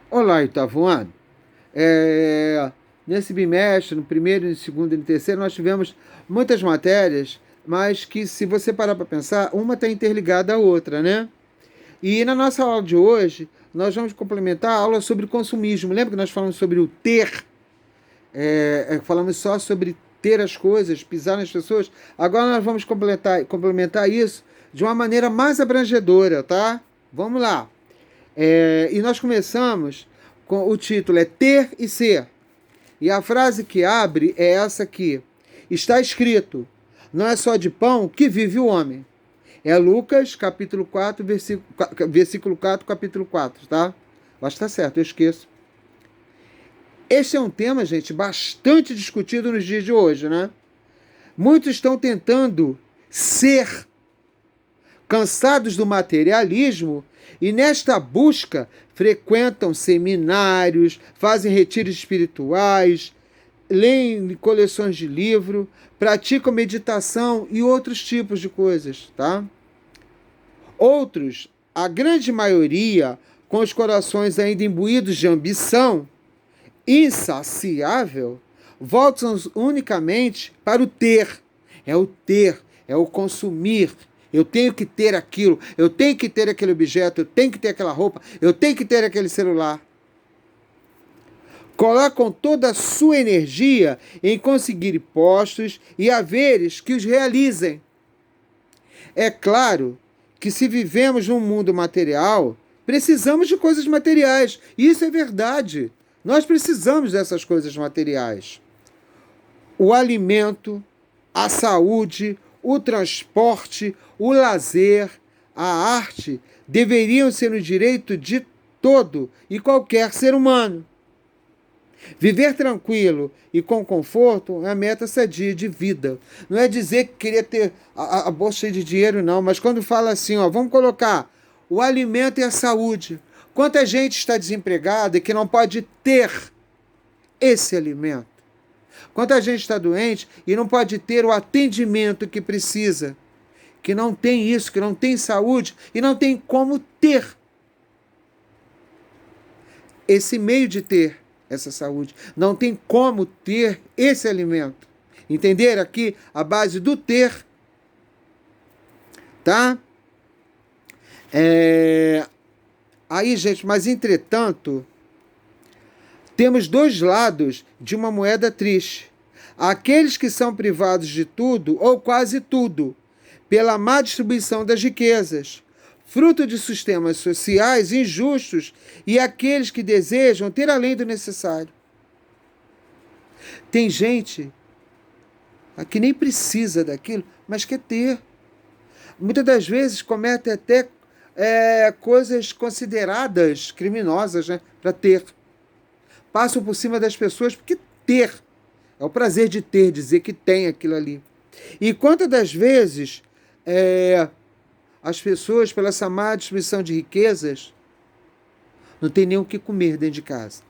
Olá, Itavuano. Nesse bimestre, no primeiro, no segundo e no terceiro, nós tivemos muitas matérias, mas que, se você parar para pensar, uma está interligada à outra, né? E na nossa aula de hoje, nós vamos complementar a aula sobre consumismo. Lembra que nós falamos sobre o ter? Falamos só sobre ter as coisas, pisar nas pessoas. Agora nós vamos complementar isso de uma maneira mais abrangedora, tá? Vamos lá. E nós começamos com o título é Ter e Ser. E a frase que abre é essa aqui. Está escrito: não é só de pão que vive o homem. É Lucas, capítulo 4, versículo 4, capítulo 4, tá? Acho que tá certo, eu esqueço. Este é um tema, gente, bastante discutido nos dias de hoje, né? Muitos estão tentando ser, cansados do materialismo, e nesta busca frequentam seminários, fazem retiros espirituais, leem coleções de livro, praticam meditação e outros tipos de coisas, tá? Outros, a grande maioria, com os corações ainda imbuídos de ambição insaciável, voltam unicamente para o ter. Ter, é o consumir. Eu tenho que ter aquilo, eu tenho que ter aquele objeto, eu tenho que ter aquela roupa, eu tenho que ter aquele celular. Colocam toda a sua energia em conseguir postos e haveres que os realizem. É claro que, se vivemos num mundo material, precisamos de coisas materiais. Isso é verdade. Nós precisamos dessas coisas materiais. O alimento, a saúde, o transporte, o lazer, a arte deveriam ser o direito de todo e qualquer ser humano. Viver tranquilo e com conforto é a meta sadia de vida. Não é dizer que queria ter a bolsa cheia de dinheiro, não, mas quando fala assim, ó, vamos colocar o alimento e a saúde. Quanta gente está desempregada e que não pode ter esse alimento? Quanta gente está doente e não pode ter o atendimento que precisa? Que não tem isso, que não tem saúde e não tem como ter esse meio de ter essa saúde. Não tem como ter esse alimento. Entender aqui a base do ter, tá? Aí, gente, mas entretanto, temos dois lados de uma moeda triste. Aqueles que são privados de tudo, ou quase tudo, pela má distribuição das riquezas, fruto de sistemas sociais injustos, e aqueles que desejam ter além do necessário. Tem gente que nem precisa daquilo, mas quer ter. Muitas das vezes comete até coisas consideradas criminosas, né, para ter. Passam por cima das pessoas porque ter é o prazer de ter, dizer que tem aquilo ali. E quantas das vezes as pessoas, pela essa má distribuição de riquezas, não tem nem o que comer dentro de casa.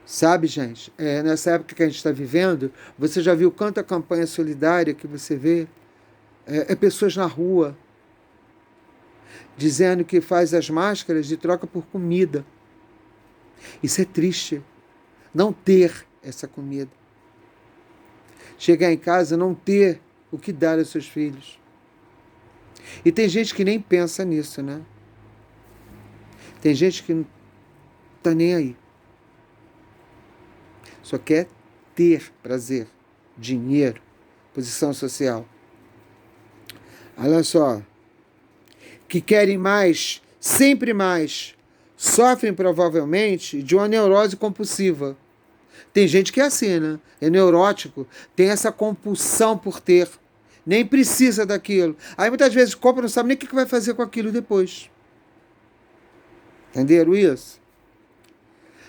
Sabe, gente, nessa época que a gente está vivendo, você já viu quanta campanha solidária que você vê? Pessoas na rua dizendo que faz as máscaras de troca por comida. Isso é triste. Não ter essa comida. Chegar em casa não ter o que dar aos seus filhos. E tem gente que nem pensa nisso, né? Tem gente que não está nem aí. Só quer ter prazer, dinheiro, posição social. Olha só. Que querem mais, sempre mais, sofrem provavelmente de uma neurose compulsiva. Tem gente que é assim, né? É neurótico, tem essa compulsão por ter. Nem precisa daquilo. Aí muitas vezes compra e não sabe nem o que vai fazer com aquilo depois. Entenderam isso?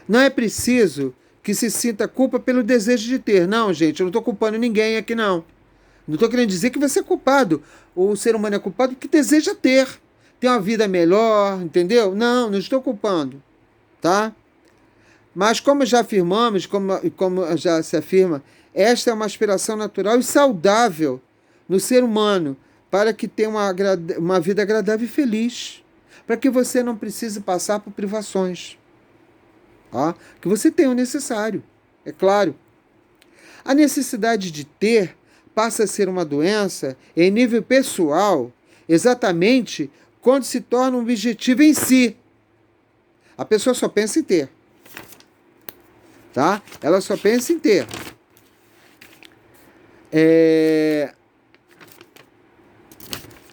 Não é preciso que se sinta culpa pelo desejo de ter. Não, gente, eu não estou culpando ninguém aqui, não. Não estou querendo dizer que você é culpado. O ser humano é culpado porque deseja ter uma vida melhor, entendeu? Não estou culpando, tá? Mas como já afirmamos, como já se afirma, esta é uma aspiração natural e saudável no ser humano para que tenha uma vida agradável e feliz. para que você não precise passar por privações. Tá? Que você tenha o necessário, é claro. A necessidade de ter passa a ser uma doença em nível pessoal, exatamente quando se torna um objetivo em si. A pessoa só pensa em ter. Tá? Ela só pensa em ter.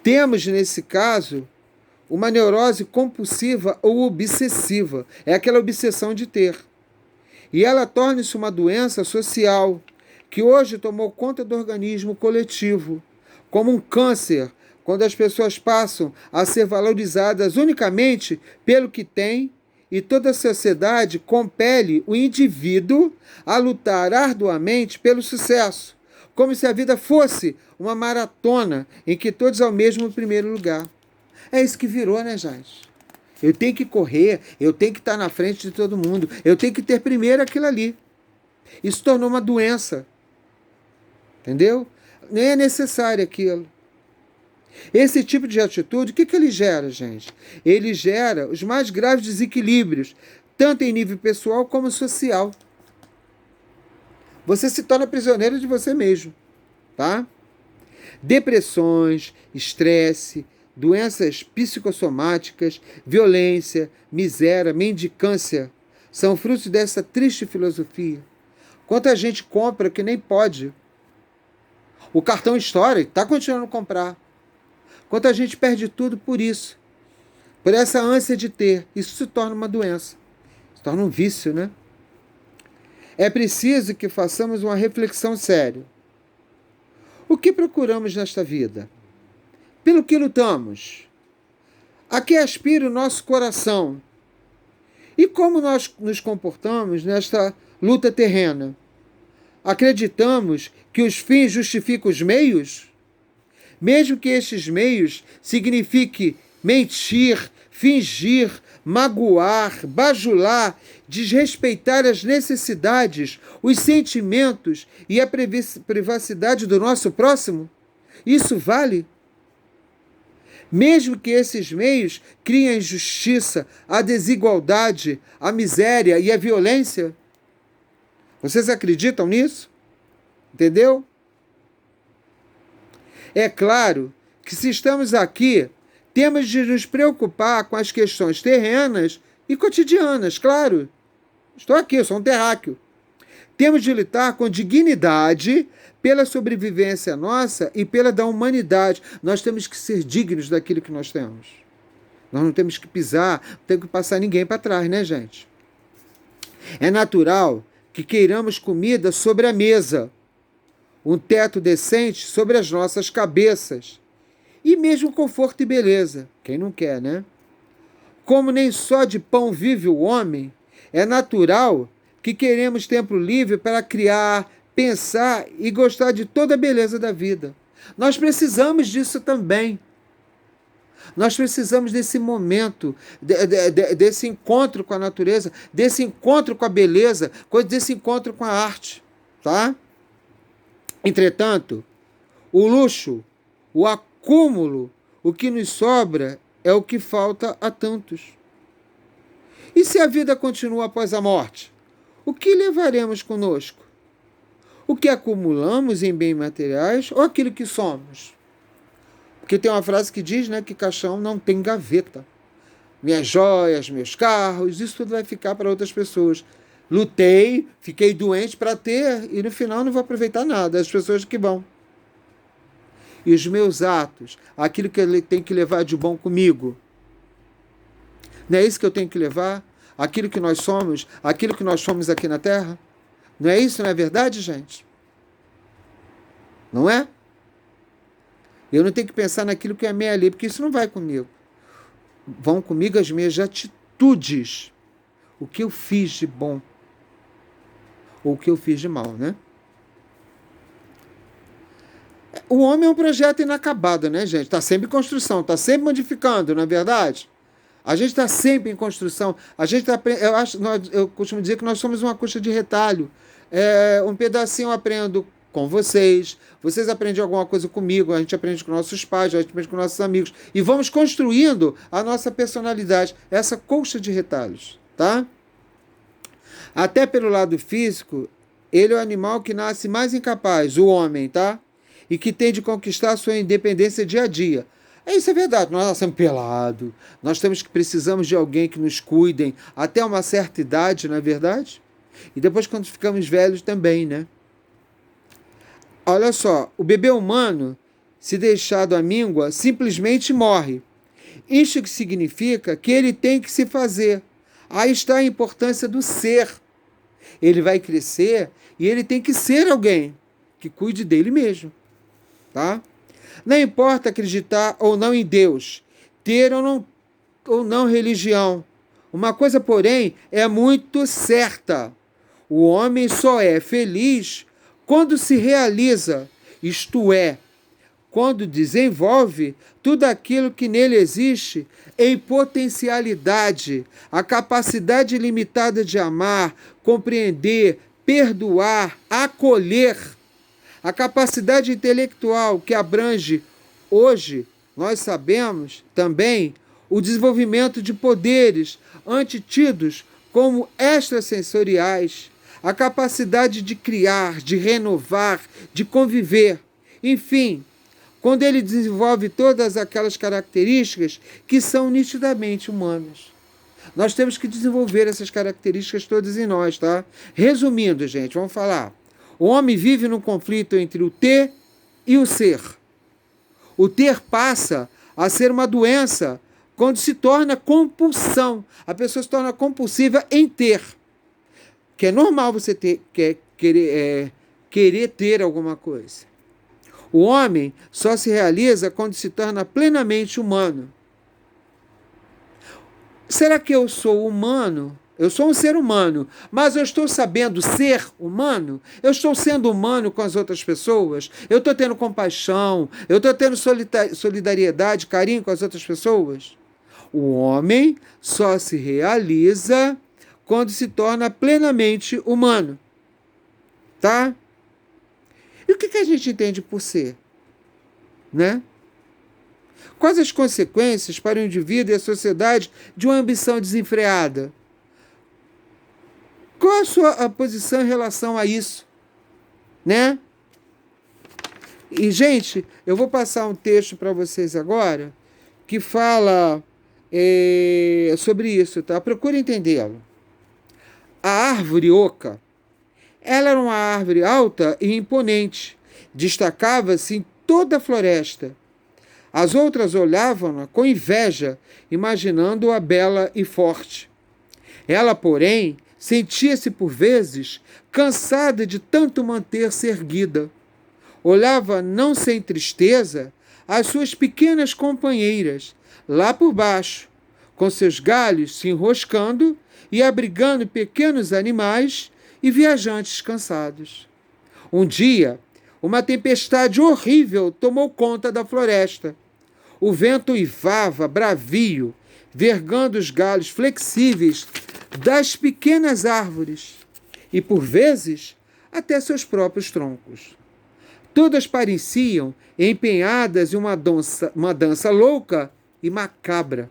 Temos, nesse caso, uma neurose compulsiva ou obsessiva. É aquela obsessão de ter. E ela torna-se uma doença social que hoje tomou conta do organismo coletivo, como um câncer, quando as pessoas passam a ser valorizadas unicamente pelo que têm e toda a sociedade compele o indivíduo a lutar arduamente pelo sucesso, como se a vida fosse uma maratona em que todos almejam o primeiro lugar. É isso que virou, né, gente? Eu tenho que correr, eu tenho que estar na frente de todo mundo, eu tenho que ter primeiro aquilo ali. Isso tornou uma doença. Entendeu? Nem é necessário aquilo. Esse tipo de atitude, o que ele gera, gente? Ele gera os mais graves desequilíbrios, tanto em nível pessoal como social. Você se torna prisioneiro de você mesmo, tá? Depressões, estresse, doenças psicossomáticas, violência, miséria, mendicância são frutos dessa triste filosofia. Quanta gente compra que nem pode. O cartão estoura e está continuando a comprar. Quanta gente perde tudo por isso. Por essa ânsia de ter. Isso se torna uma doença. Se torna um vício, né? É preciso que façamos uma reflexão séria. O que procuramos nesta vida? Pelo que lutamos? A que aspira o nosso coração? E como nós nos comportamos nesta luta terrena? Acreditamos que os fins justificam os meios? Mesmo que estes meios signifiquem mentir, fingir, magoar, bajular, desrespeitar as necessidades, os sentimentos e a privacidade do nosso próximo? Isso vale? Mesmo que esses meios criem a injustiça, a desigualdade, a miséria e a violência? Vocês acreditam nisso? Entendeu? É claro que se estamos aqui, temos de nos preocupar com as questões terrenas e cotidianas, claro. Estou aqui, eu sou um terráqueo. Temos de lutar com dignidade pela sobrevivência nossa e pela da humanidade. Nós temos que ser dignos daquilo que nós temos. Nós não temos que pisar, não temos que passar ninguém para trás, né, gente? É natural que queiramos comida sobre a mesa, um teto decente sobre as nossas cabeças e mesmo conforto e beleza. Quem não quer, né? Como nem só de pão vive o homem, é natural que queremos tempo livre para criar, pensar e gostar de toda a beleza da vida. Nós precisamos disso também. Nós precisamos desse momento, desse encontro com a natureza, desse encontro com a beleza, desse encontro com a arte, tá? Entretanto, o luxo, o acúmulo, o que nos sobra é o que falta a tantos. E se a vida continua após a morte? O que levaremos conosco? O que acumulamos em bens materiais ou aquilo que somos? Porque tem uma frase que diz, né, que caixão não tem gaveta. Minhas joias, meus carros, isso tudo vai ficar para outras pessoas. Lutei, fiquei doente para ter e no final não vou aproveitar nada. As pessoas que vão. E os meus atos, aquilo que ele tem que levar de bom comigo. Não é isso que eu tenho que levar? Aquilo que nós somos, aquilo que nós somos aqui na Terra? Não é isso, não é verdade, gente? Não é? Eu não tenho que pensar naquilo que é meio ali, porque isso não vai comigo. Vão comigo as minhas atitudes. O que eu fiz de bom. Ou o que eu fiz de mal, né? O homem é um projeto inacabado, né, gente? Está sempre em construção, está sempre modificando, não é verdade? A gente está sempre em construção. A gente tá, eu costumo dizer que nós somos uma coxa de retalho. Um pedacinho eu aprendo com vocês, vocês aprendem alguma coisa comigo, a gente aprende com nossos pais, a gente aprende com nossos amigos, e vamos construindo a nossa personalidade, essa colcha de retalhos, tá? Até pelo lado físico, ele é o animal que nasce mais incapaz, o homem, tá? E que tem de conquistar a sua independência dia a dia. Isso é verdade, nós nascemos pelados, nós precisamos de alguém que nos cuidem até uma certa idade, não é verdade? E depois quando ficamos velhos também, né? Olha só, o bebê humano, se deixado à míngua, simplesmente morre. Isso que significa que ele tem que se fazer. Aí está a importância do ser. Ele vai crescer e ele tem que ser alguém que cuide dele mesmo, tá? Não importa acreditar ou não em Deus, ter ou não religião. Uma coisa, porém, é muito certa. O homem só é feliz quando se realiza, isto é, quando desenvolve tudo aquilo que nele existe em potencialidade, a capacidade limitada de amar, compreender, perdoar, acolher, a capacidade intelectual que abrange, hoje, nós sabemos também, o desenvolvimento de poderes antitidos como extrasensoriais, a capacidade de criar, de renovar, de conviver. Enfim, quando ele desenvolve todas aquelas características que são nitidamente humanas. Nós temos que desenvolver essas características todas em nós, tá? Resumindo, gente, vamos falar. O homem vive num conflito entre o ter e o ser. O ter passa a ser uma doença quando se torna compulsão. A pessoa se torna compulsiva em ter. Que é normal você querer ter alguma coisa. O homem só se realiza quando se torna plenamente humano. Será que eu sou humano? Eu sou um ser humano, mas eu estou sabendo ser humano? Eu estou sendo humano com as outras pessoas? Eu estou tendo compaixão? Eu estou tendo solidariedade, carinho com as outras pessoas? O homem só se realiza quando se torna plenamente humano. Tá? E o que a gente entende por ser? Né? Quais as consequências para o indivíduo e a sociedade de uma ambição desenfreada? Qual a sua posição em relação a isso? Né? E, gente, eu vou passar um texto para vocês agora que fala sobre isso, tá? Procure entendê-lo. A árvore oca, ela era uma árvore alta e imponente, destacava-se em toda a floresta. As outras olhavam-na com inveja, imaginando-a bela e forte. Ela, porém, sentia-se por vezes cansada de tanto manter-se erguida. Olhava, não sem tristeza, as suas pequenas companheiras, lá por baixo, com seus galhos se enroscando e abrigando pequenos animais e viajantes cansados. Um dia, uma tempestade horrível tomou conta da floresta. O vento uivava, bravio, vergando os galhos flexíveis das pequenas árvores e, por vezes, até seus próprios troncos. Todas pareciam empenhadas em uma dança louca e macabra.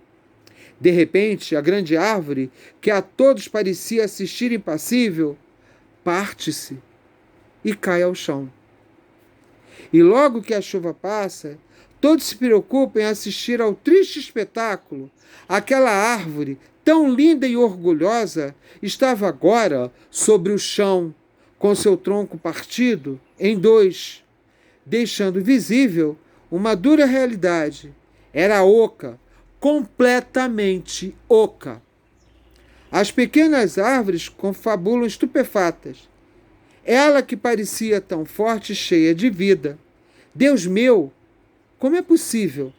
De repente, a grande árvore, que a todos parecia assistir impassível, parte-se e cai ao chão. E logo que a chuva passa, todos se preocupam em assistir ao triste espetáculo. Aquela árvore, tão linda e orgulhosa, estava agora sobre o chão, com seu tronco partido em dois, deixando visível uma dura realidade. Era oca, completamente oca. As pequenas árvores confabulam estupefatas. Ela que parecia tão forte e cheia de vida. Deus meu, como é possível?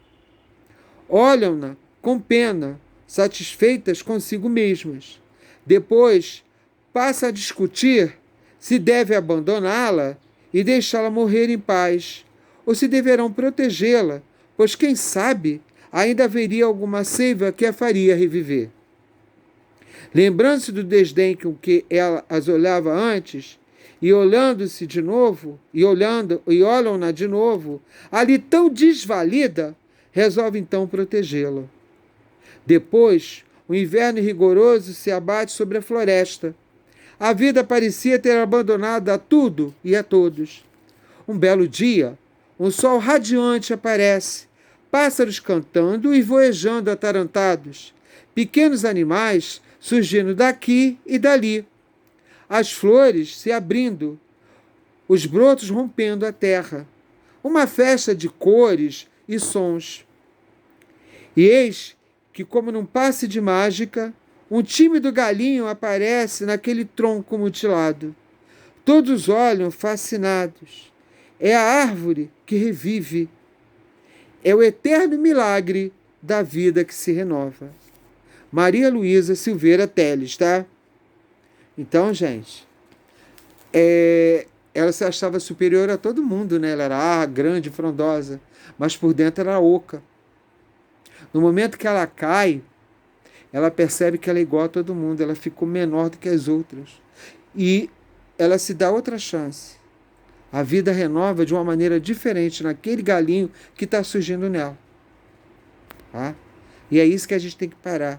Olham-na com pena, satisfeitas consigo mesmas. Depois, passa a discutir se deve abandoná-la e deixá-la morrer em paz, ou se deverão protegê-la, pois quem sabe ainda haveria alguma seiva que a faria reviver. Lembrando-se do desdém com que ela as olhava antes, e olhando-se de novo, e olham-na de novo, ali tão desvalida, resolve então protegê-la. Depois, o inverno rigoroso se abate sobre a floresta. A vida parecia ter abandonado a tudo e a todos. Um belo dia, um sol radiante aparece, pássaros cantando e voejando atarantados, pequenos animais surgindo daqui e dali, as flores se abrindo, os brotos rompendo a terra, uma festa de cores e sons. E eis que, como num passe de mágica, um tímido galinho aparece naquele tronco mutilado. Todos olham fascinados. É a árvore que revive. É o eterno milagre da vida que se renova. Maria Luísa Silveira Teles, tá? Então, gente, ela se achava superior a todo mundo, né? Ela era grande, frondosa, mas por dentro era oca. No momento que ela cai, ela percebe que ela é igual a todo mundo, ela ficou menor do que as outras. E ela se dá outra chance. A vida renova de uma maneira diferente naquele galinho que está surgindo nela. Tá? E é isso que a gente tem que parar.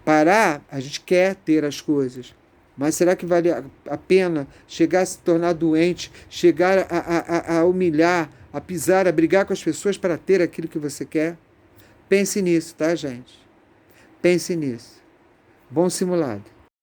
Parar, a gente quer ter as coisas. Mas será que vale a pena chegar a se tornar doente, chegar a humilhar, a pisar, a brigar com as pessoas para ter aquilo que você quer? Pense nisso, tá, gente? Pense nisso. Bom simulado.